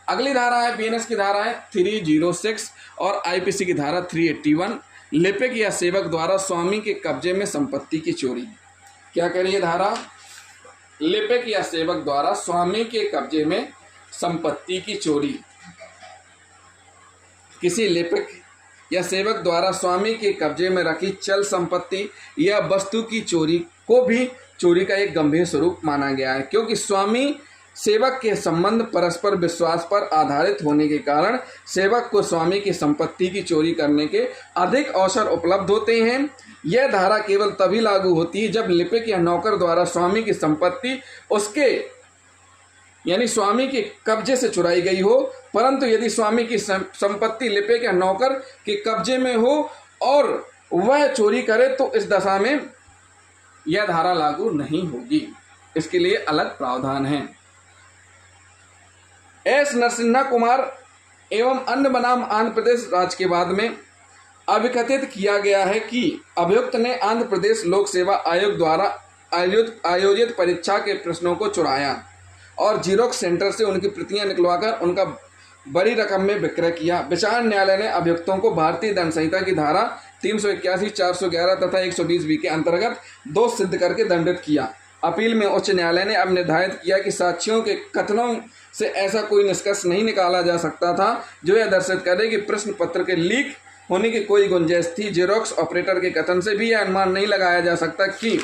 अगली धारा है बीएनएस की धारा है 306 और आईपीसी की धारा 381, लिपिक या सेवक द्वारा स्वामी के कब्जे में संपत्ति की चोरी। क्या कह रही है धारा? लिपिक या सेवक द्वारा स्वामी के कब्जे में संपत्ति की चोरी। किसी लिपिक या सेवक द्वारा स्वामी के कब्जे में रखी चल संपत्ति या वस्तु की चोरी को भी चोरी का एक गंभीर स्वरूप माना गया है, क्योंकि स्वामी सेवक के संबंध परस्पर विश्वास पर आधारित होने के कारण सेवक को स्वामी की संपत्ति की चोरी करने के अधिक अवसर उपलब्ध होते हैं। यह धारा केवल तभी लागू होती है जब लिपिक या नौकर द्वारा स्वामी की संपत्ति उसके यानी स्वामी के कब्जे से चुराई गई हो, परंतु यदि स्वामी की संपत्ति लिपिक या नौकर के कब्जे में हो और वह चोरी करे तो इस दशा में यह धारा लागू नहीं होगी। इसके लिए अलग प्रावधान है। एस नरसिम्हा कुमार एवं अन्य बनाम आंध्र प्रदेश राज्य के बाद में अभिकथित किया गया है कि अभियुक्त ने आंध्र प्रदेश लोक सेवा आयोग द्वारा आयोजित परीक्षा के प्रश्नों को चुराया और जीरोक्स सेंटर से उनकी प्रतियां निकलवाकर उनका बड़ी रकम में विक्रय किया। विचार न्यायालय ने अभियुक्तों को भारतीय दंड संहिता की धारा 381, 411 तथा 120B के अंतर्गत दोष सिद्ध करके दंडित किया। अपील में उच्च न्यायालय ने अब निर्धारित किया कि साक्षियों के कथनों से ऐसा कोई निष्कर्ष नहीं निकाला जा सकता था जो यह दर्शित करे कि प्रश्न पत्र के लीक होने की कोई गुंजाइश थी। जेरोक्स ऑपरेटर के कथन से भी यह अनुमान नहीं लगाया जा सकता कि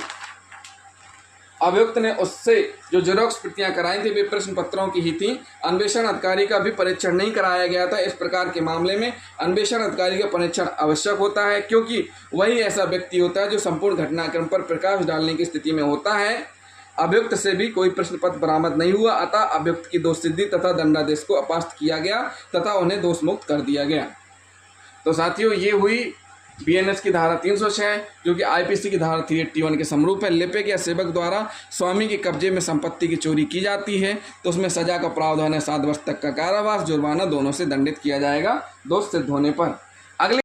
अभियुक्त ने उससे जो जेरोक्स प्रतियां कराई थी वे प्रश्न पत्रों की ही थी। अन्वेषण अधिकारी का भी परीक्षण नहीं कराया गया था। इस प्रकार के मामले में अन्वेषण अधिकारी का परीक्षण आवश्यक होता है, क्योंकि वही ऐसा व्यक्ति होता है जो संपूर्ण घटनाक्रम पर प्रकाश डालने की स्थिति में होता है। अभियुक्त से भी कोई प्रश्न पत्र बरामद नहीं हुआ, अतः अभियुक्त की दोष सिद्धि तथा दंडादेश को अपास्त किया गया तथा उन्हें दोष मुक्त कर दिया गया। तो साथियों, ये हुई बीएनएस की धारा 306 जो कि आईपीसी की धारा 381 के समरूप है। लिपिक या सेवक द्वारा स्वामी के कब्जे में संपत्ति की चोरी की जाती है तो उसमें सजा का प्रावधान है 7 वर्ष तक का कारावास, जुर्माना दोनों से दंडित किया जाएगा दोष सिद्ध होने पर।